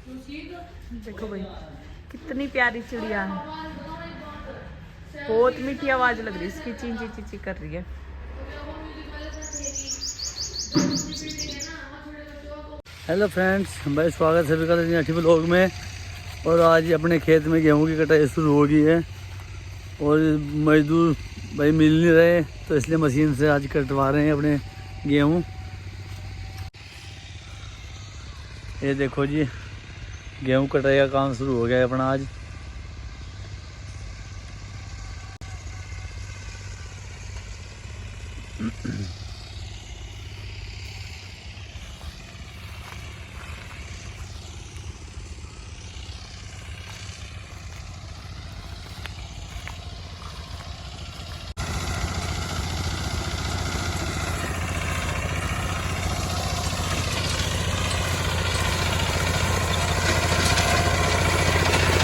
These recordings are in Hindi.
देखो भाई कितनी प्यारी चिड़िया है, बहुत मीठी आवाज लग रही है इसकी, ची ची ची ची कर रही है। हेलो फ्रेंड्स, भाई स्वागत है सभी का नठी ब्लॉग में। और आज अपने खेत में गेहूं की कटाई शुरू हो गई है और मजदूर भाई मिल नहीं रहे, तो इसलिए मशीन से आज कटवा रहे हैं अपने गेहूं। ये देखो जी, गेहूं कटाई का काम शुरू हो गया है अपना आज।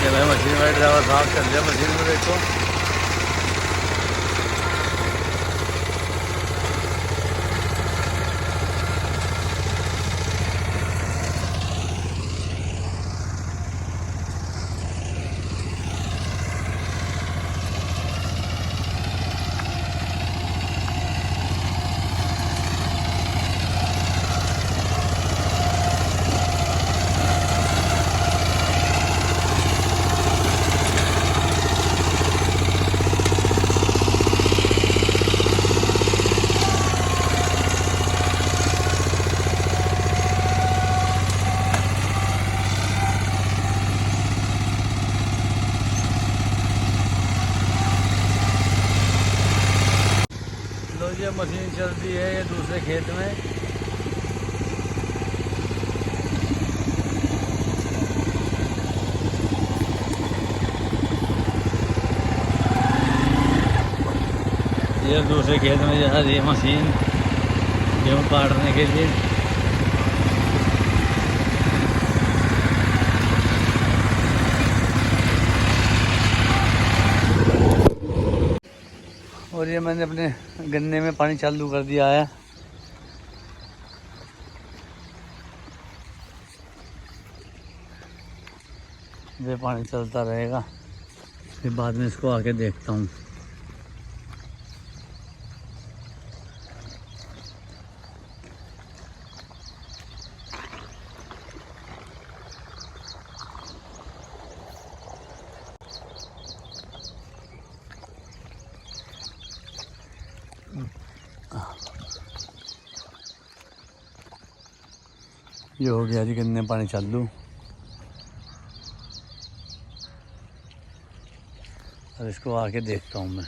भाई मशीन वाले ड्राइवर साफ कर दिया मशीन में, देखो ये मशीन चलती है ये दूसरे खेत में। ये दूसरे खेत में जा रही है मशीन गेहूँ काटने के लिए। और ये मैंने अपने गन्ने में पानी चालू कर दिया है। ये पानी चलता रहेगा, फिर बाद में इसको आके देखता हूँ। ये हो गया जी गन्ने पानी चालू। अब इसको आके देखता हूँ मैं।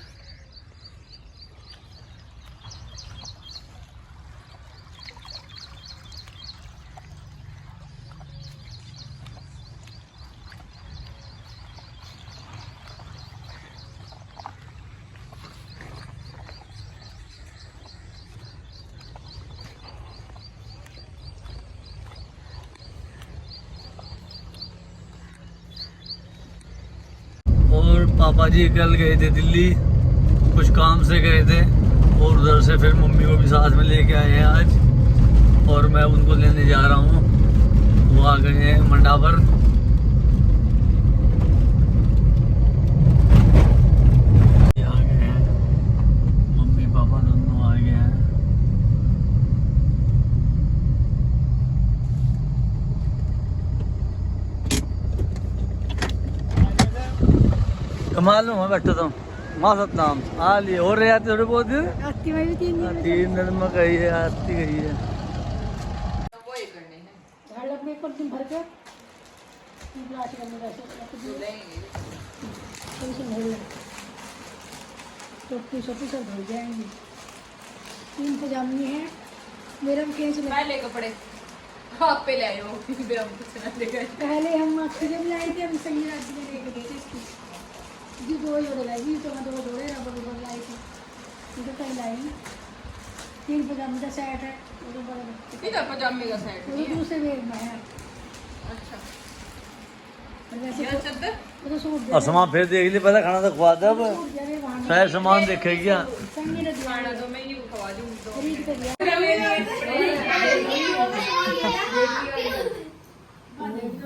और पापा जी कल गए थे दिल्ली, कुछ काम से गए थे, और उधर से फिर मम्मी को भी साथ में लेके आए हैं आज, और मैं उनको लेने जा रहा हूँ। वो आ गए हैं मंडा पर। आ गए हैं मम्मी पापा दोनों आ गए हैं। मालूम है बैठो तुम माँ सतनाम आ लिए हो रहे आते थोड़े बहुत दिन। 3 दिन में गई है, आती गई है। तीन पजामी है मेरा ले कपड़े आप पे ले आयो। पहले हम जब लाए थे, हम संगी राज्य में लेके गए थे इसकी जी, 2 जोड़े लाई तो मैं 2 जोड़े रबर लाई थी, तो कहीं लाई 3 पजामे का सेट है। इधर पजामे का सेट वो दूसरे वेग में है। अच्छा और सामान फिर देख ली, पहले खाना तो खवा दे, अब शायद सामान देखेगी क्या। खाना तो मैं ही खवा दूँ।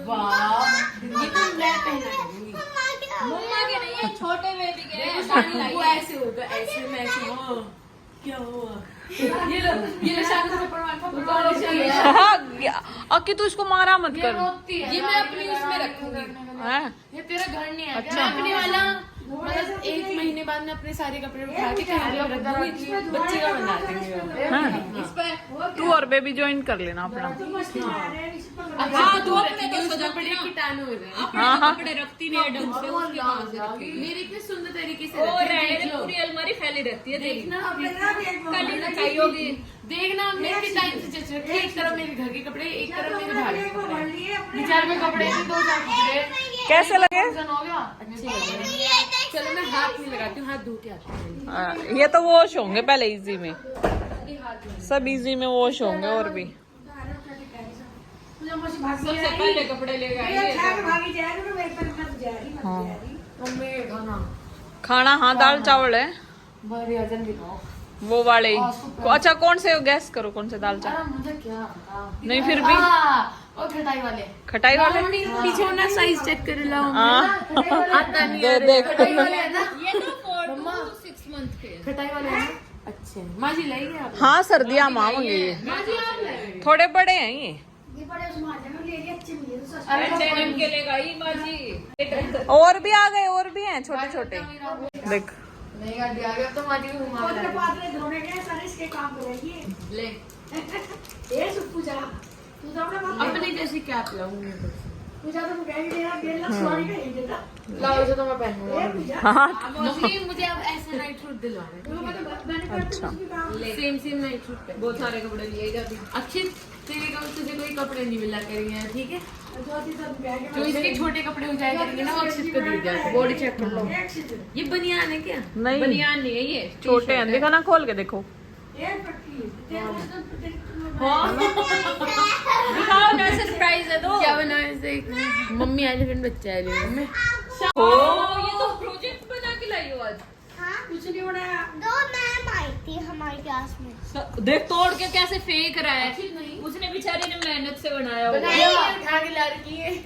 वाह वो ऐसे होगा, ऐसे मैं ऐसे क्या हुआ ये लो शादी से अक्की तू इसको मारा मत कर। ये मैं अपनी उसमें रखूंगी। हैं? ये तेरा घर नहीं है क्या? मैं अपने वाला मतलब 1 महीने बाद में अपने सारे कपड़े उठा के कहीं पे रख दूंगी, बच्चे का बना देंगे। हैं? इस पर तू और बेबी ज्वाइन कर लेना अपना। हाँ तू अपने तो कपड़े कीटाणु हो जाए। हाँ कपड़े रखती नहीं है ढंग से, उसके कहाँ से रखेगी? मेरी इतने सुंदर तरीके से पूरी अलमारी फैली रहती है। देखना कल ही चाहिए होगी। देखना मेरे टाइम से जच रखी है। एक तरफ मेरे घर के कपड़े, एक तरफ मेरे भाई के कपड़े। विचार में कपड़े भी 2-4 कपड़े कैसे लगे? हो गया अच्छे लगे। चलो मैं हाथ नहीं लगाती हूँ, हाथ धो के आती हूँ। ये तो वॉश होंगे पहले इजी में, सब इजी में वॉश होंगे। और भी सबसे पहले कपड़े ले गए। हाँ मम्मी खाना खाना, हाँ दाल चावल है भरी वजन भी खाओ। वो वाले। अच्छा कौन से गैस करो, कौन से दाल चावल? मुझे क्या नहीं फिर भी और खटाई वाले खटाई वाले। पीछे ना साइज चेक कर लो। हाँ आता नहीं है। देख खटाई वाले है ना, ये तो 4 to 6 मंथ के खटाई वाले हैं। अच्छे माँ जी लाएंगे आप? हाँ सर्दियाँ मांगेंगे ये, माँ जी आप लाएंगे? थोड़े बड़े हैं ये। अरे डेनिम के ले गई माँ जी। और भी आ गए, और भी हैं छोटे छोटे। देख नहीं गाड़ी आ गया तो माँ जी को घुमा ले। अपने जैसी क्या पिलाऊंगी? लाओ जो तो मैं पहनूंगा। हाँ मम्मी मुझे अब ऐसे नाइट सूट दिलवाना। अच्छा सेम नाइट सूट पे बहुत सारे कपड़े लिए जाते। अक्षित तेरे का तुझे कोई कपड़े नहीं मिला करेंगे ठीक है? जो इसके छोटे कपड़े हो जाए करेंगे ना वो अक्षित को दे जाए। बॉडी चेक कर लो। ये बनियान है क्या? नहीं बनियान नहीं है ये, छोटे हैं, देखा ना खोल के देखो। दिखाओ ना सरप्राइज है तो। क्या बना है इसे? मम्मी एलिफेंट बच्चा है मम्मी। ओ ये तो प्रोजेक्ट बना के लाई हो आज। कुछ नहीं बनाया। 2 मैम आई थी हमारी क्लास में। देख तोड़ के कैसे फेंक रहा है। उसने बेचारी ने मेहनत से बनाया होगा।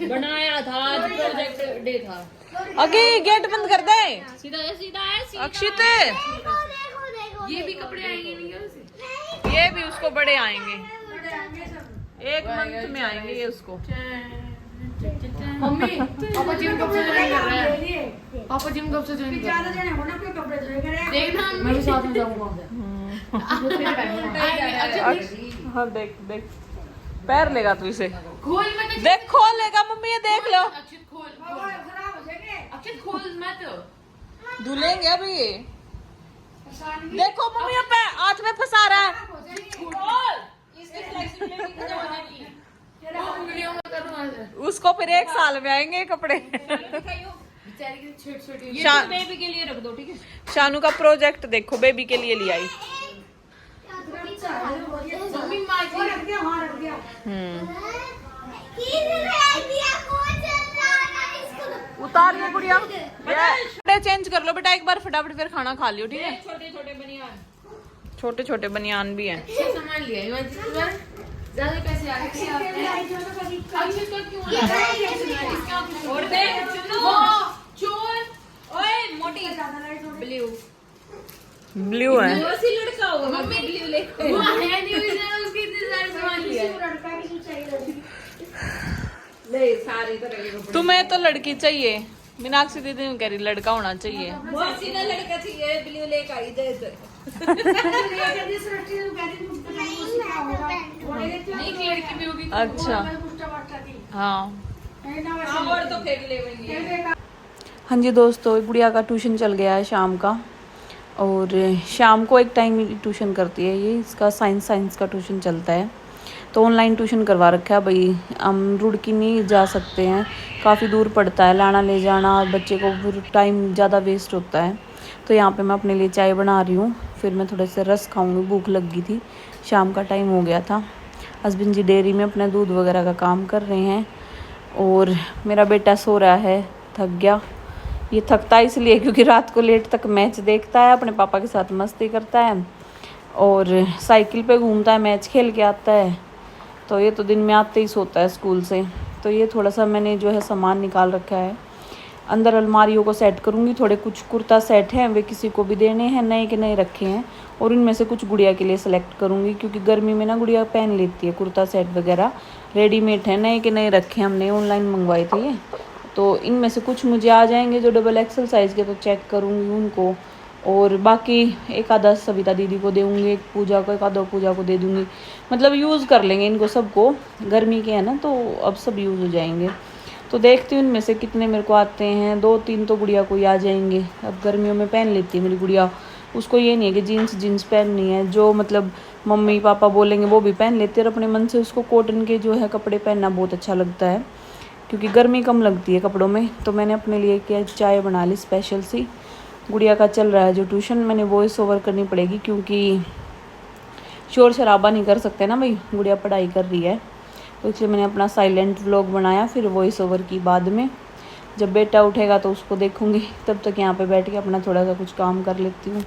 बनाया था, आज प्रोजेक्ट डे था। अगे गेट बंद कर दे। सीधा है सीधा है सीधा। अक्षित देखो ये भी कपड़े आएंगे नहीं क्या उसे? ये भी उसको बड़े आएंगे, 1 मंथ में आएंगे ये उसको। मम्मी पापा जिम कब से ज्वाइन कर रहा है? पापा जिम कब से ज्वाइन कर रहा है? देखना मैं भी साथ में जाऊंगा। हाँ देख देख पैर लेगा तू इसे। खोल मत देख खोल लेगा मम्मी, ये देख लो। अक्षित खोल अक्षित खोल मत। धुलेंगे अभी ये। देखो मम्मी अब हाथ में फंसा रहा है। खोल इसकी फ्लेक्सिबिलिटी का जमाना नहीं है। वीडियो में करूँ आज। उसको फिर 1 साल में आएंगे ये कपड़े। बेचारी की छोटी-छोटी ये शा- तो बेबी के लिए रख दो ठीक है? शानू का प्रोजेक्ट देखो, बेबी के लिए लिया आई। मम्मी माँ जी उतार ये गुड़िया, कपड़े चेंज कर लो बेटा एक बार फटाफट, फिर खाना खा लियो ठीक है। छोटे छोटे बनियान छोटे छोटे बनियान भी हैं। अच्छे सामान लिया है माँ जी। ज्यादा पैसे आ गए अक्षित को क्यों और देख चोर ओए मोटी ब्लू ब्लू है। वैसी लड़का होगा मम्मी ब्लू लेके वो है नहीं उसकी इतने सारे सामान लिया ले सारी तरह के कपड़े। तुम्हें तो लड़की चाहिए, मीनाक्षी दीदी कह रही लड़का होना चाहिए। मौसी का लड़का चाहिए ब्लू लेके आई जैसे एक लड़की भी होगी अच्छा हाँ और तो फेंक ले। हाँ जी दोस्तों, गुड़िया का ट्यूशन चल गया है शाम का, और शाम को एक टाइम ट्यूशन करती है ये, इसका साइंस का ट्यूशन चलता है। तो ऑनलाइन ट्यूशन करवा रखा है भाई। हम रुड़की नहीं जा सकते हैं, काफ़ी दूर पड़ता है, लाना ले जाना, और बच्चे को फिर टाइम ज़्यादा वेस्ट होता है। तो यहाँ पे मैं अपने लिए चाय बना रही हूँ, फिर मैं थोड़े से रस खाऊंगी, भूख लगी थी, शाम का टाइम हो गया था। हस्बैंड जी डेयरी में अपने दूध वगैरह का काम कर रहे हैं, और मेरा बेटा सो रहा है, थक गया। ये थकता है इसलिए क्योंकि रात को लेट तक मैच देखता है, अपने पापा के साथ मस्ती करता है, और साइकिल पे घूमता है, मैच खेल के आता है। तो ये तो दिन में आते ही सोता है स्कूल से। तो ये थोड़ा सा मैंने जो है सामान निकाल रखा है, अंदर अलमारियों को सेट करूँगी। थोड़े कुछ कुर्ता सेट हैं, वे किसी को भी देने हैं, नए के नए रखे हैं, और उनमें से कुछ गुड़िया के लिए सेलेक्ट करूँगी, क्योंकि गर्मी में ना गुड़िया पहन लेती है कुर्ता सेट वगैरह। रेडीमेड है, नए के नए रखे हैं, हमने ऑनलाइन मंगवाए थे ये। तो इनमें से कुछ मुझे आ जाएंगे जो डबल एक्सल साइज़ के, तो चेक करूँगी उनको, और बाकी एक आधा सविता दीदी को दूँगी, एक पूजा को, एक आधा पूजा को दे दूँगी। मतलब यूज़ कर लेंगे इनको सबको, गर्मी के हैं ना, तो अब सब यूज़ हो जाएंगे। तो देखती हूँ इनमें से कितने मेरे को आते हैं। 2-3 तो गुड़िया को ही आ जाएंगे। अब गर्मियों में पहन लेती है मेरी गुड़िया, उसको ये नहीं है कि जीन्स पहननी है, जो मतलब मम्मी पापा बोलेंगे वो भी पहन लेती है, और अपने मन से उसको कॉटन के जो है कपड़े पहनना बहुत अच्छा लगता है, क्योंकि गर्मी कम लगती है कपड़ों में। तो मैंने अपने लिए क्या चाय बना ली स्पेशल सी। गुड़िया का चल रहा है जो ट्यूशन, मैंने वॉइस ओवर करनी पड़ेगी, क्योंकि शोर शराबा नहीं कर सकते ना भाई, गुड़िया पढ़ाई कर रही है। तो इसलिए मैंने अपना साइलेंट व्लॉग बनाया, फिर वॉइस ओवर की बाद में। जब बेटा उठेगा तो उसको देखूंगी, तब तक यहाँ पे बैठ के अपना थोड़ा सा कुछ काम कर लेती हूँ।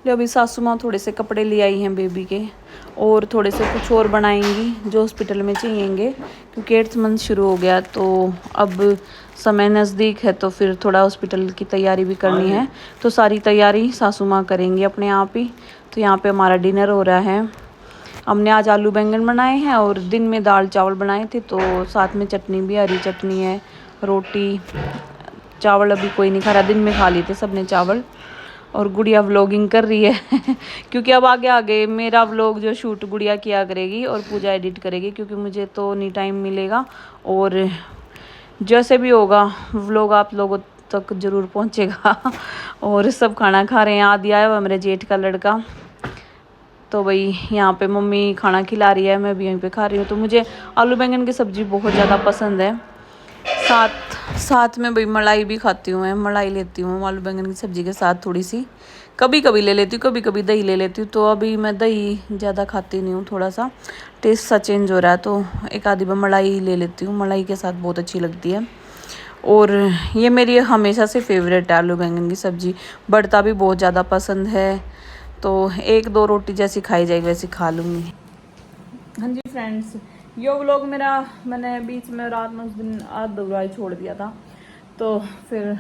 ले अभी सासू माँ थोड़े से कपड़े ले आई हैं बेबी के, और थोड़े से कुछ और बनाएंगी जो हॉस्पिटल में चाहिएंगे, क्योंकि 8th मंथ शुरू हो गया, तो अब समय नज़दीक है, तो फिर थोड़ा हॉस्पिटल की तैयारी भी करनी है। तो सारी तैयारी सासू माँ करेंगी अपने आप ही। तो यहाँ पे हमारा डिनर हो रहा है। हमने आज आलू बैंगन बनाए हैं, और दिन में दाल चावल बनाए थे, तो साथ में चटनी भी, हरी चटनी है, रोटी। चावल अभी कोई नहीं खा रहा, दिन में खा लिए थे सबने चावल। और गुड़िया व्लॉगिंग कर रही है क्योंकि अब आगे मेरा व्लॉग जो शूट गुड़िया किया करेगी और पूजा एडिट करेगी, क्योंकि मुझे तो नहीं टाइम मिलेगा। और जैसे भी होगा व्लॉग आप लोगों तक ज़रूर पहुंचेगा। और सब खाना खा रहे हैं। आदि आया हुआ मेरे जेठ का लड़का, तो भाई यहाँ पे मम्मी खाना खिला रही है, मैं भी यहीं पे खा रही हूँ। तो मुझे आलू बैंगन की सब्ज़ी बहुत ज़्यादा पसंद है। साथ में भाई मलाई भी खाती हूँ, मैं मलाई लेती हूँ आलू बैंगन की सब्ज़ी के साथ, थोड़ी सी कभी कभी ले लेती हूँ, कभी कभी दही ले लेती हूँ। तो अभी मैं दही ज़्यादा खाती नहीं हूँ, थोड़ा सा टेस्ट सा चेंज हो रहा है, तो एक आधी बार मलाई ले लेती हूँ। मलाई के साथ बहुत अच्छी लगती है। और ये मेरी हमेशा से फेवरेट है आलू बैंगन की सब्ज़ी। बढ़ता भी बहुत ज़्यादा पसंद है, तो 1-2 रोटी जैसी खाई जाएगी वैसी खा लूँगी। हाँ जी फ्रेंड्स, ये व्लॉग मेरा मैंने बीच में रात में उस दिन अधूरा ही छोड़ दिया था, तो फिर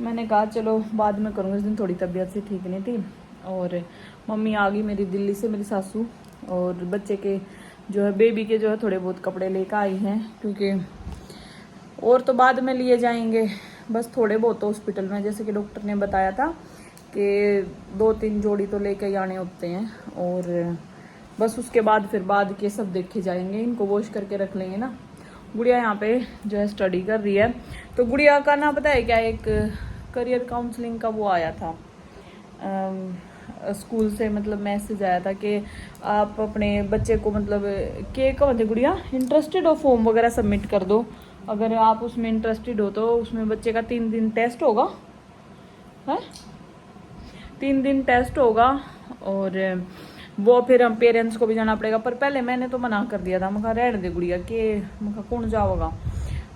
मैंने कहा चलो बाद में करूँगी। उस दिन थोड़ी तबीयत से ठीक नहीं थी, और मम्मी आ गई मेरी दिल्ली से, मेरी सासू, और बच्चे के जो है बेबी के जो है थोड़े बहुत कपड़े लेकर आई हैं, क्योंकि और तो बाद में लिए जाएंगे, बस थोड़े बहुत तो हॉस्पिटल में, जैसे कि डॉक्टर ने बताया था कि 2-3 जोड़ी तो लेके ही आने होते हैं, और बस उसके बाद फिर बाद के सब देखे जाएंगे। इनको वॉश करके रख लेंगे ना। गुड़िया यहाँ पे जो है स्टडी कर रही है। तो गुड़िया का ना पता है क्या, एक करियर काउंसलिंग का वो आया था स्कूल से, मतलब मैसेज आया था कि आप अपने बच्चे को मतलब के कहते गुड़िया इंटरेस्टेड हो फॉर्म वगैरह सबमिट कर दो। अगर आप उसमें इंटरेस्टेड हो तो उसमें बच्चे का 3 दिन टेस्ट होगा, है 3 दिन टेस्ट होगा, और वो फिर हम पेरेंट्स को भी जाना पड़ेगा। पर पहले मैंने तो मना कर दिया था, मैं कहा रहने दे गुड़िया के, मैं कहा कौन जाओगा।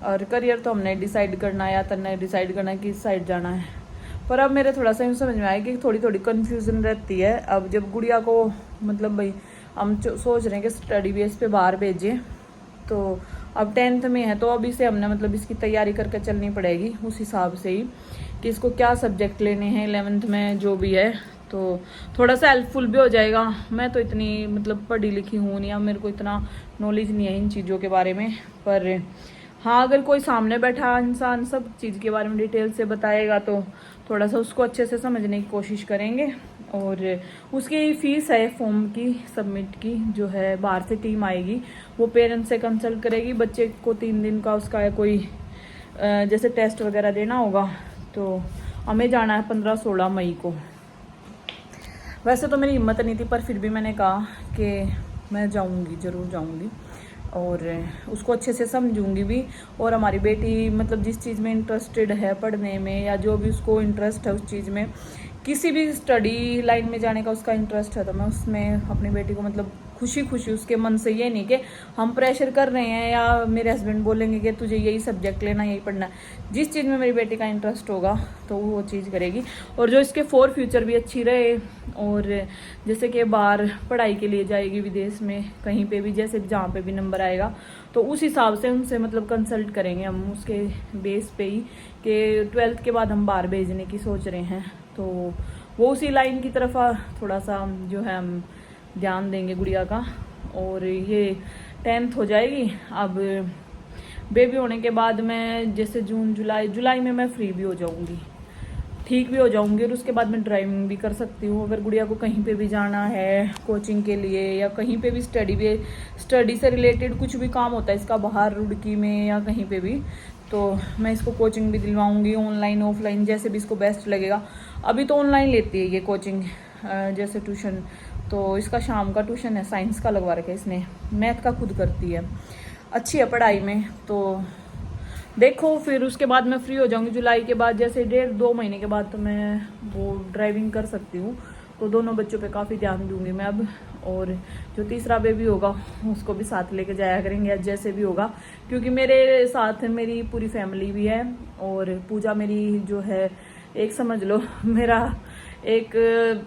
और करियर तो हमने डिसाइड करना है, या तन्ने डिसाइड करना है किस साइड जाना है। पर अब मेरे थोड़ा सा यूँ समझ में आया कि थोड़ी थोड़ी कन्फ्यूज़न रहती है। अब जब गुड़िया को मतलब भाई हम सोच रहे हैं कि स्टडी बेस पे बाहर भेजें, तो अब 10th में है, तो अभी से हमने मतलब इसकी तैयारी करके चलनी पड़ेगी उस हिसाब से ही कि इसको क्या सब्जेक्ट लेने हैं 11th में जो भी है, तो थोड़ा सा हेल्पफुल भी हो जाएगा। मैं तो इतनी मतलब पढ़ी लिखी हूँ नहीं, अब मेरे को इतना नॉलेज नहीं है इन चीज़ों के बारे में। पर हाँ, अगर कोई सामने बैठा इंसान सब चीज़ के बारे में डिटेल से बताएगा तो थोड़ा सा उसको अच्छे से समझने की कोशिश करेंगे। और उसकी फ़ीस है फॉर्म की सबमिट की, जो है बाहर से टीम आएगी, वो पेरेंट्स से कंसल्ट करेगी। बच्चे को 3 दिन का उसका है कोई जैसे टेस्ट वगैरह देना होगा, तो हमें जाना है 15-16 मई को। वैसे तो मेरी हिम्मत नहीं थी, पर फिर भी मैंने कहा कि मैं जाऊंगी, ज़रूर जाऊंगी, और उसको अच्छे से समझूंगी भी। और हमारी बेटी मतलब जिस चीज़ में इंटरेस्टेड है पढ़ने में, या जो भी उसको इंटरेस्ट है उस चीज़ में, किसी भी स्टडी लाइन में जाने का उसका इंटरेस्ट है, तो मैं उसमें अपनी बेटी को मतलब खुशी खुशी उसके मन से, ये नहीं कि हम प्रेशर कर रहे हैं या मेरे हस्बैंड बोलेंगे कि तुझे यही सब्जेक्ट लेना, यही पढ़ना है। जिस चीज़ में मेरी बेटी का इंटरेस्ट होगा तो वो चीज़ करेगी, और जो इसके फॉर फ्यूचर भी अच्छी रहे। और जैसे कि बाहर पढ़ाई के लिए जाएगी विदेश में कहीं पे भी, जैसे जहाँ पे भी नंबर आएगा तो उस हिसाब से उनसे मतलब कंसल्ट करेंगे हम उसके बेस पे ही, कि 12th के बाद हम बाहर भेजने की सोच रहे हैं। तो वो उसी लाइन की तरफ थोड़ा सा जो है हम ध्यान देंगे गुड़िया का। और ये 10th हो जाएगी। अब बेबी होने के बाद मैं जैसे जून जुलाई में मैं फ्री भी हो जाऊंगी, ठीक भी हो जाऊंगी, और उसके बाद मैं ड्राइविंग भी कर सकती हूँ। अगर गुड़िया को कहीं पे भी जाना है कोचिंग के लिए या कहीं पे भी स्टडी से रिलेटेड कुछ भी काम होता है इसका बाहर रुड़की में या कहीं पे भी, तो मैं इसको कोचिंग भी दिलवाऊंगी, ऑनलाइन ऑफलाइन जैसे भी इसको बेस्ट लगेगा। अभी तो ऑनलाइन लेती है ये कोचिंग, जैसे ट्यूशन। तो इसका शाम का ट्यूशन है, साइंस का लगवा रखा है इसने, मैथ का खुद करती है, अच्छी है पढ़ाई में। तो देखो फिर उसके बाद मैं फ्री हो जाऊंगी जुलाई के बाद, जैसे 1.5-2 महीने के बाद तो मैं वो ड्राइविंग कर सकती हूँ। तो दोनों बच्चों पे काफ़ी ध्यान दूंगी मैं अब। और जो तीसरा बेबी होगा उसको भी साथ लेके जाया करेंगे जैसे भी होगा, क्योंकि मेरे साथ मेरी पूरी फैमिली भी है। और पूजा मेरी जो है एक समझ लो मेरा एक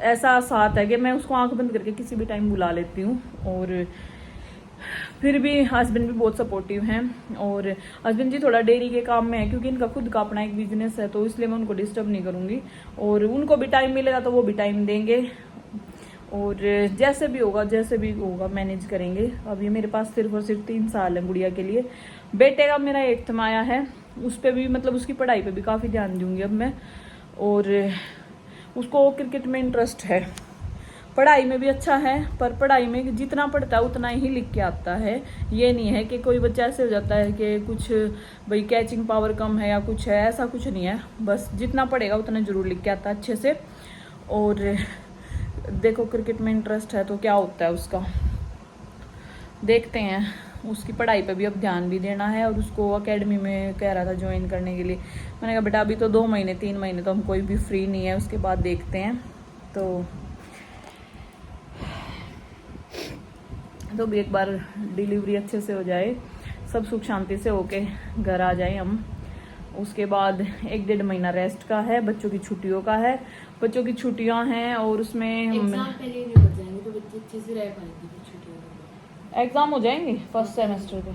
ऐसा साथ है कि मैं उसको आंख बंद करके किसी भी टाइम बुला लेती हूँ। और फिर भी हस्बैंड भी बहुत सपोर्टिव हैं। और हस्बैंड जी थोड़ा डेयरी के काम में है, क्योंकि इनका खुद का अपना एक बिजनेस है, तो इसलिए मैं उनको डिस्टर्ब नहीं करूँगी। और उनको भी टाइम मिलेगा तो वो भी टाइम देंगे, और जैसे भी होगा मैनेज करेंगे। अभी मेरे पास सिर्फ और सिर्फ 3 साल है गुड़िया के लिए। बेटे का मेरा 8th में आया है, उस पर भी मतलब उसकी पढ़ाई पर भी काफ़ी ध्यान दूँगी अब मैं। और उसको क्रिकेट में इंटरेस्ट है, पढ़ाई में भी अच्छा है, पर पढ़ाई में जितना पढ़ता है उतना ही लिख के आता है। ये नहीं है कि कोई बच्चा ऐसे हो जाता है कि कुछ भाई कैचिंग पावर कम है या कुछ है, ऐसा कुछ नहीं है। बस जितना पढ़ेगा उतना जरूर लिख के आता है अच्छे से। और देखो क्रिकेट में इंटरेस्ट है तो क्या होता है उसका, देखते हैं। उसकी पढ़ाई पे भी अब ध्यान भी देना है, और उसको एकेडमी में कह रहा था ज्वाइन करने के लिए। मैंने कहा बेटा अभी तो 2 महीने 3 महीने तो हम कोई भी फ्री नहीं है, उसके बाद देखते हैं। तो भी एक बार डिलीवरी अच्छे से हो जाए, सब सुख शांति से होके घर आ जाए हम। उसके बाद 1-1.5 महीना रेस्ट का है, बच्चों की छुट्टियों का है। बच्चों की छुट्टियां हैं और उसमें एग्जाम पहले ही निपट जाएंगे तो बच्चे अच्छे से रह पाएंगे छुट्टियों में। एग्जाम हो जाएंगे फर्स्ट सेमेस्टर के,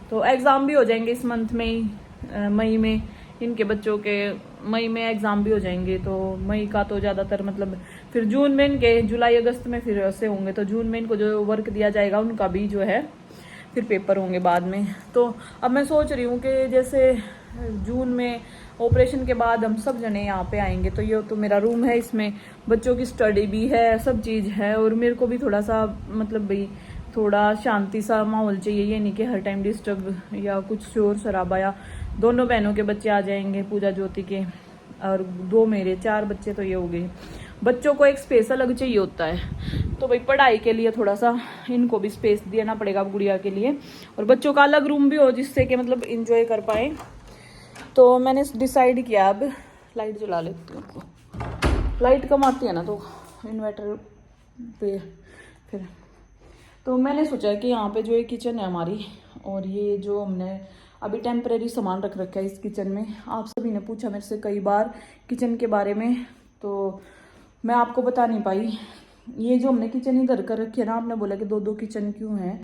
तो एग्जाम भी हो जाएंगे इस मंथ में ही, मई में। इनके बच्चों के मई में एग्जाम भी हो जाएंगे, तो मई का तो ज़्यादातर मतलब फिर जून में इनके, जुलाई अगस्त में फिर ऐसे होंगे। तो जून में इनको जो वर्क दिया जाएगा उनका भी जो है फिर पेपर होंगे बाद में। तो अब मैं सोच रही हूँ कि जैसे जून में ऑपरेशन के बाद हम सब जने यहाँ पे आएंगे, तो ये तो मेरा रूम है, इसमें बच्चों की स्टडी भी है, सब चीज़ है। और मेरे को भी थोड़ा सा मतलब भाई थोड़ा शांति सा माहौल चाहिए, ये नहीं कि हर टाइम डिस्टर्ब या कुछ शोर शराबा। या दोनों बहनों के बच्चे आ जाएंगे, पूजा ज्योति के, और 2 मेरे, 4 बच्चे तो ये हो गए। बच्चों को एक स्पेस अलग चाहिए होता है, तो भाई पढ़ाई के लिए थोड़ा सा इनको भी स्पेस देना पड़ेगा गुड़िया के लिए, और बच्चों का अलग रूम भी हो जिससे कि मतलब इंजॉय कर पाए। तो मैंने डिसाइड किया, अब लाइट जला लेती हूँ, लाइट कम आती है ना तो इन्वर्टर पे फिर। तो मैंने सोचा कि यहाँ पे जो ये किचन है हमारी, और ये जो हमने अभी टेम्परेरी सामान रख रखा है इस किचन में। आप सभी ने पूछा मेरे से कई बार किचन के बारे में, तो मैं आपको बता नहीं पाई। ये जो हमने किचन इधर कर रखी है ना, आपने बोला कि 2-2 किचन क्यों है।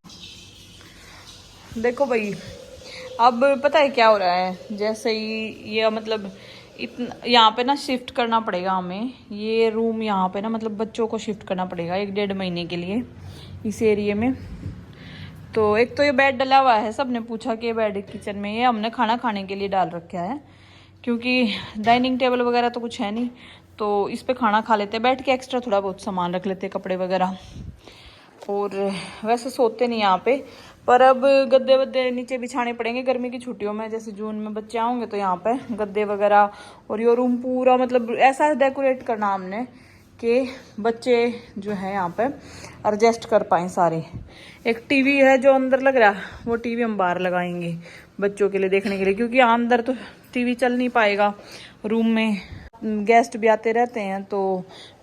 देखो भाई अब पता है क्या हो रहा है, जैसे ही ये मतलब इतना यहाँ पे ना शिफ्ट करना पड़ेगा हमें, ये रूम यहाँ पे ना मतलब बच्चों को शिफ्ट करना पड़ेगा 1-1.5 महीने के लिए इस एरिया में। तो एक तो ये बेड डला हुआ है, सबने पूछा कि बेड किचन में, ये हमने खाना खाने के लिए डाल रखा है, क्योंकि डाइनिंग टेबल वगैरह तो कुछ है नहीं, तो इस पे खाना खा लेते हैं बैठ के, एक्स्ट्रा थोड़ा बहुत सामान रख लेते हैं, कपड़े वगैरह। और वैसे सोते नहीं यहाँ पे, पर अब गद्दे वद्दे नीचे बिछाने पड़ेंगे गर्मी की छुट्टियों में। जैसे जून में बच्चे आएंगे तो यहाँ पे गद्दे वगैरह, और ये रूम पूरा मतलब ऐसा डेकोरेट करना हमने कि बच्चे जो है यहाँ पे एडजस्ट कर पाएँ सारे। एक टीवी है जो अंदर लग रहा है, वो टीवी हम बाहर लगाएंगे बच्चों के लिए देखने के लिए, क्योंकि यहाँ अंदर तो टीवी चल नहीं पाएगा रूम में। गेस्ट भी आते रहते हैं तो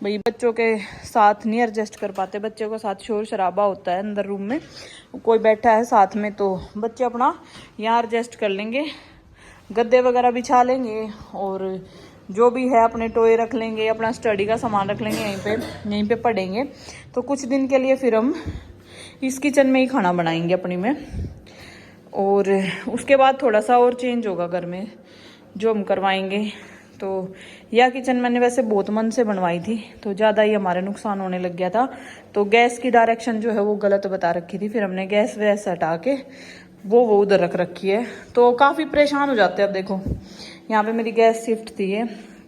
भाई बच्चों के साथ नहीं एडजस्ट कर पाते, बच्चों के साथ शोर शराबा होता है अंदर रूम में, कोई बैठा है साथ में तो बच्चे अपना यहाँ एडजस्ट कर लेंगे, गद्दे वगैरह बिछा लेंगे और जो भी है अपने टॉय रख लेंगे, अपना स्टडी का सामान रख लेंगे, यहीं पे पढ़ेंगे। तो कुछ दिन के लिए फिर हम इस किचन में ही खाना बनाएंगे अपनी में, और उसके बाद थोड़ा सा और चेंज होगा घर में जो हम करवाएंगे। तो यह किचन मैंने वैसे बहुत मन से बनवाई थी, तो ज़्यादा ही हमारे नुकसान होने लग गया था, तो गैस की डायरेक्शन जो है वो गलत बता रखी थी, फिर हमने गैस वैस हटा के वो उधर रख रखी है। तो काफ़ी परेशान हो जाते हैं। अब देखो यहाँ पे मेरी गैस शिफ्ट थी है,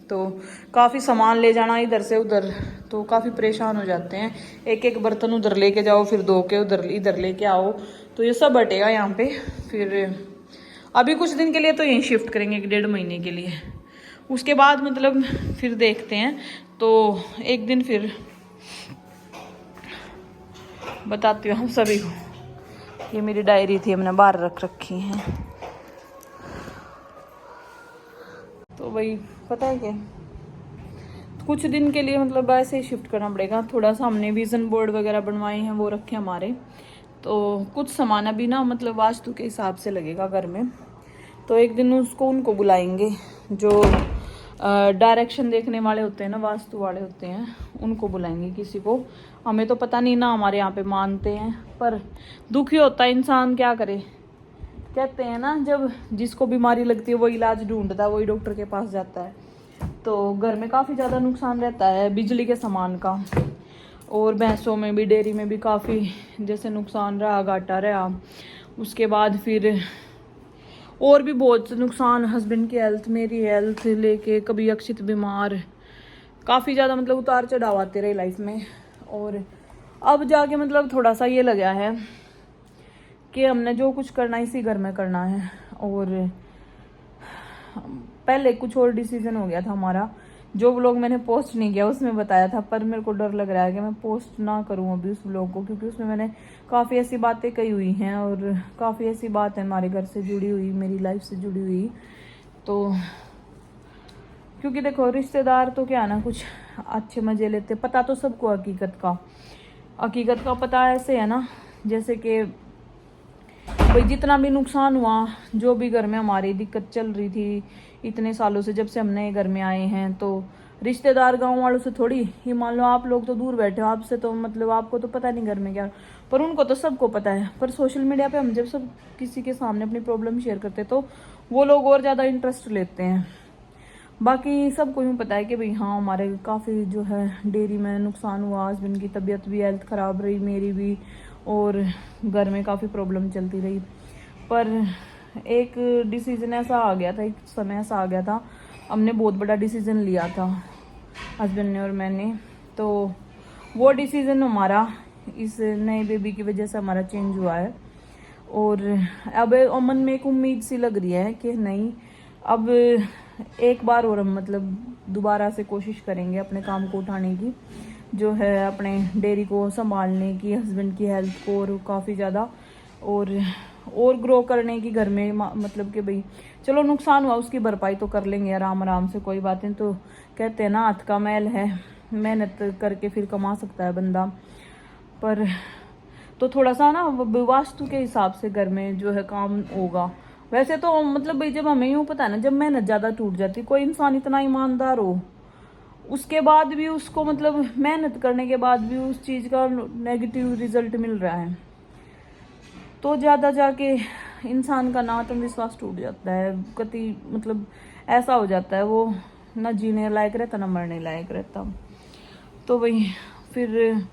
तो काफ़ी सामान ले जाना इधर से उधर, तो काफ़ी परेशान हो जाते हैं। एक एक बर्तन उधर लेके जाओ, फिर धो के उधर इधर लेके आओ, तो ये सब हटेगा यहाँ पे। फिर अभी कुछ दिन के लिए तो यहीं शिफ्ट करेंगे, 1.5 महीने के लिए, उसके बाद मतलब फिर देखते हैं। तो एक दिन फिर बताती हूँ हम सभी को। ये मेरी डायरी थी, हमने बाहर रख रखी है। तो वही पता है क्या, कुछ दिन के लिए मतलब ऐसे ही शिफ्ट करना पड़ेगा। थोड़ा सा हमने विजन बोर्ड वगैरह बनवाए हैं, वो रखे हमारे, तो कुछ सामान अभी ना मतलब वास्तु के हिसाब से लगेगा घर में। तो एक दिन उनको बुलाएंगे, जो डायरेक्शन देखने वाले होते हैं ना, वास्तु वाले होते हैं, उनको बुलाएंगे किसी को। हमें तो पता नहीं ना, हमारे यहाँ पे मानते हैं, पर दुखी होता है इंसान, क्या करे। कहते हैं ना, जब जिसको बीमारी लगती है वो इलाज ढूंढता है, वही डॉक्टर के पास जाता है। तो घर में काफ़ी ज़्यादा नुकसान रहता है बिजली के सामान का, और भैंसों में भी, डेयरी में भी काफ़ी जैसे नुकसान रहा, घाटा रहा। उसके बाद फिर और भी बहुत नुकसान, हस्बैंड की हेल्थ, मेरी हेल्थ लेके, कभी अक्षित बीमार, काफ़ी ज़्यादा मतलब उतार चढ़ाव आते रहे लाइफ में। और अब जाके मतलब थोड़ा सा ये लगा है कि हमने जो कुछ करना है इसी घर में करना है। और पहले कुछ और डिसीजन हो गया था हमारा, जो व्लॉग मैंने पोस्ट नहीं किया उसमें बताया था, पर मेरे को डर लग रहा है कि मैं पोस्ट ना करूं अभी उस व्लॉग को, क्योंकि उसमें मैंने काफ़ी ऐसी बातें कही हुई हैं और काफ़ी ऐसी बात है हमारे घर से जुड़ी हुई, मेरी लाइफ से जुड़ी हुई। तो क्योंकि देखो रिश्तेदार तो क्या ना कुछ अच्छे मज़े लेते, पता तो सबको हकीकत का पता ऐसे है ना, जैसे कि भाई जितना भी नुकसान हुआ, जो भी घर में हमारी दिक्कत चल रही थी इतने सालों से, जब से हमने घर में आए हैं, तो रिश्तेदार गांव वालों से थोड़ी ही, मान लो आप लोग तो दूर बैठे हो, आपसे तो मतलब आपको तो पता नहीं घर में क्या, पर उनको तो सबको पता है। पर सोशल मीडिया पे हम जब सब किसी के सामने अपनी प्रॉब्लम शेयर करते तो वो लोग और ज़्यादा इंटरेस्ट लेते हैं। बाकी सबको यूँ पता है कि भाई हाँ हमारे काफ़ी जो है डेयरी में नुकसान हुआ, हस्बैंड की तबीयत भी, हेल्थ ख़राब रही मेरी भी, और घर में काफ़ी प्रॉब्लम चलती रही। पर एक डिसीज़न ऐसा आ गया था, एक समय ऐसा आ गया था, हमने बहुत बड़ा डिसीज़न लिया था हस्बैंड ने और मैंने। तो वो डिसीज़न हमारा इस नए बेबी की वजह से हमारा चेंज हुआ है। और अब मन में एक उम्मीद सी लग रही है कि नहीं, अब एक बार और हम मतलब दोबारा से कोशिश करेंगे अपने काम को उठाने की, जो है अपने डेयरी को संभालने की, हस्बैंड की हेल्थ को, और काफ़ी ज़्यादा और ग्रो करने की घर में। मतलब कि भाई चलो नुकसान हुआ उसकी भरपाई तो कर लेंगे आराम आराम से, कोई बात नहीं। तो कहते हैं ना हाथ का मैल है, मेहनत करके फिर कमा सकता है बंदा। पर तो थोड़ा सा ना वास्तु के हिसाब से घर में जो है काम होगा। वैसे तो मतलब भाई जब हमें यूँ पता है ना, जब मेहनत ज़्यादा टूट जाती, कोई इंसान इतना ईमानदार हो उसके बाद भी उसको मतलब मेहनत करने के बाद भी उस चीज़ का नेगेटिव रिजल्ट मिल रहा है, तो ज़्यादा जाके इंसान का ना आत्मविश्वास टूट जाता है, कति मतलब ऐसा हो जाता है वो ना जीने लायक रहता ना मरने लायक रहता। तो वही फिर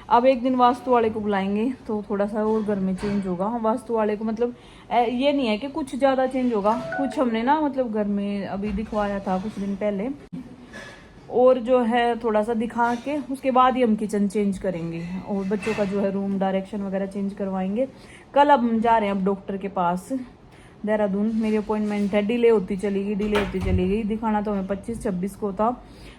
अब एक दिन वास्तु वाले को बुलाएंगे तो थोड़ा सा और घर में चेंज होगा। वास्तु वाले को मतलब ये नहीं है कि कुछ ज़्यादा चेंज होगा, कुछ हमने ना मतलब घर में अभी दिखवाया था कुछ दिन पहले, और जो है थोड़ा सा दिखा के उसके बाद ही हम किचन चेंज करेंगे और बच्चों का जो है रूम डायरेक्शन वगैरह चेंज करवाएंगे। कल अब हम जा रहे हैं अब डॉक्टर के पास देहरादून, मेरी अपॉइंटमेंट है, डिले होती चली गई। दिखाना तो हमें 25-26 को था,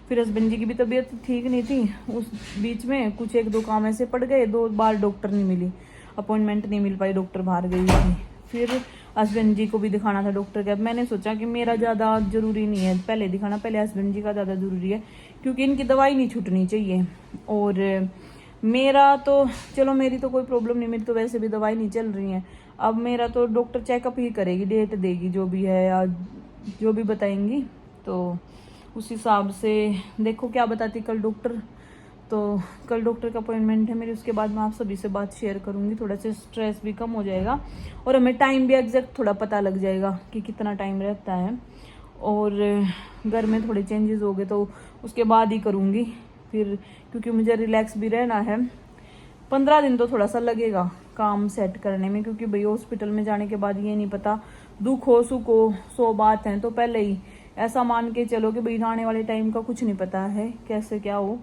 फिर हस्बैंड जी की भी तबीयत ठीक नहीं थी, उस बीच में कुछ 1-2 काम ऐसे पड़ गए, 2 बार डॉक्टर नहीं मिली, अपॉइंटमेंट नहीं मिल पाई, डॉक्टर बाहर गई थी। फिर हस्बैंड जी को भी दिखाना था डॉक्टर के। अब मैंने सोचा कि मेरा ज़्यादा ज़रूरी नहीं है पहले दिखाना, पहले हस्बैंड जी का ज़्यादा ज़रूरी है क्योंकि इनकी दवाई नहीं छूटनी चाहिए। और मेरा तो चलो, मेरी तो कोई प्रॉब्लम नहीं, मेरी तो वैसे भी दवाई नहीं चल रही है। अब मेरा तो डॉक्टर चेकअप ही करेगी, डेट देगी जो भी है या जो भी बताएंगी, तो उस हिसाब से देखो क्या बताती कल डॉक्टर। तो कल डॉक्टर का अपॉइंटमेंट है मेरी, उसके बाद मैं आप सभी से बात शेयर करूंगी। थोड़ा सा स्ट्रेस भी कम हो जाएगा और हमें टाइम भी एग्जैक्ट थोड़ा पता लग जाएगा कि कितना टाइम रहता है। और घर में थोड़े चेंजेस हो गए तो उसके बाद ही करूँगी फिर, क्योंकि मुझे रिलैक्स भी रहना है। 15 दिन तो थोड़ा सा लगेगा काम सेट करने में, क्योंकि भाई हॉस्पिटल में जाने के बाद ये नहीं पता, दुख हो सुख हो 100 बात है, तो पहले ही ऐसा मान के चलो कि भाई आने वाले टाइम का कुछ नहीं पता है कैसे क्या हो।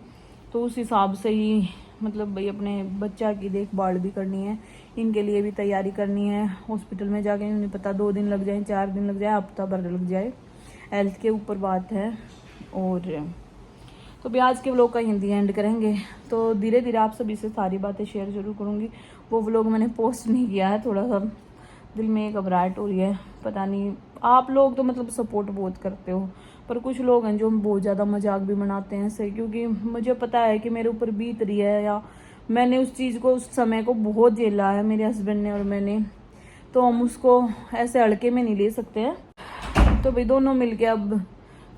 तो उस हिसाब से ही मतलब भाई अपने बच्चा की देखभाल भी करनी है, इनके लिए भी तैयारी करनी है। हॉस्पिटल में जाके नहीं पता 2 दिन लग जाए, 4 दिन लग जाए, हफ्ता भर लग जाए, हेल्थ के ऊपर बात है। और तो भी आज के व्लॉग का हिंदी एंड करेंगे, तो धीरे धीरे आप सभी से सारी बातें शेयर जरूर करूँगी। वो व्लॉग मैंने पोस्ट नहीं किया है, थोड़ा सा दिल में घबराहट हो रही है, पता नहीं। आप लोग तो मतलब सपोर्ट बहुत करते हो, पर कुछ लोग हैं जो बहुत ज़्यादा मजाक भी बनाते हैं ऐसे, क्योंकि मुझे पता है कि मेरे ऊपर बीत रही है या मैंने उस चीज़ को, उस समय को बहुत झेला है मेरे हस्बैंड ने और मैंने, तो हम उसको ऐसे हल्के में नहीं ले सकते हैं। तो भाई दोनों मिलके अब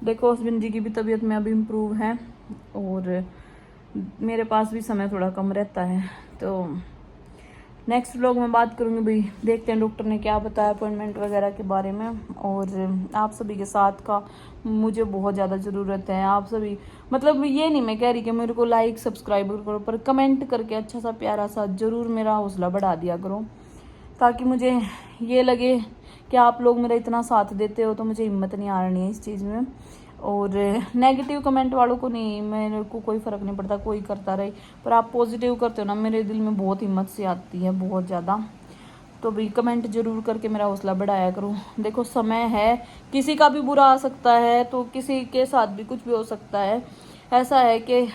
देखो, हस्बैंड जी की भी तबीयत में अब इम्प्रूव है और मेरे पास भी समय थोड़ा कम रहता है। तो नेक्स्ट व्लॉग में बात करूँगी भाई, देखते हैं डॉक्टर ने क्या बताया अपॉइंटमेंट वगैरह के बारे में। और आप सभी के साथ का मुझे बहुत ज़्यादा ज़रूरत है। आप सभी मतलब ये नहीं मैं कह रही कि मेरे को लाइक सब्सक्राइब करो, पर कमेंट करके अच्छा सा प्यारा सा ज़रूर मेरा हौसला बढ़ा दिया करो, ताकि मुझे ये लगे कि आप लोग मेरा इतना साथ देते हो, तो मुझे हिम्मत नहीं आ रही है इस चीज़ में। और नेगेटिव कमेंट वालों को नहीं, मेरे को कोई फ़र्क नहीं पड़ता, कोई करता रहे, पर आप पॉजिटिव करते हो ना, मेरे दिल में बहुत हिम्मत सी आती है, बहुत ज़्यादा। तो भाई कमेंट जरूर करके मेरा हौसला बढ़ाया करो। देखो समय है, किसी का भी बुरा आ सकता है, तो किसी के साथ भी कुछ भी हो सकता है। ऐसा है कि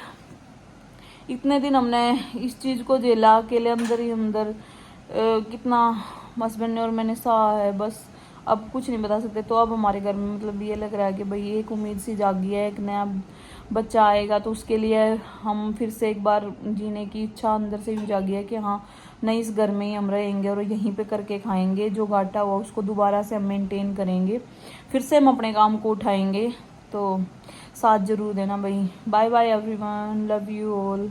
इतने दिन हमने इस चीज़ को झेला अकेले अंदर ही अंदर, कितना हस्बैंड ने और मैंने सहा है, बस अब कुछ नहीं बता सकते। तो अब हमारे घर में मतलब ये लग रहा है कि भाई एक उम्मीद सी जागी है, एक नया बच्चा आएगा, तो उसके लिए हम फिर से एक बार जीने की इच्छा अंदर से यूँ जागी है कि हाँ नहीं, इस घर में ही हम रहेंगे और यहीं पे करके खाएंगे, जो घाटा हुआ उसको दोबारा से हम मेंटेन करेंगे, फिर से हम अपने काम को उठाएंगे। तो साथ जरूर देना भाई। Bye bye everyone, love you all.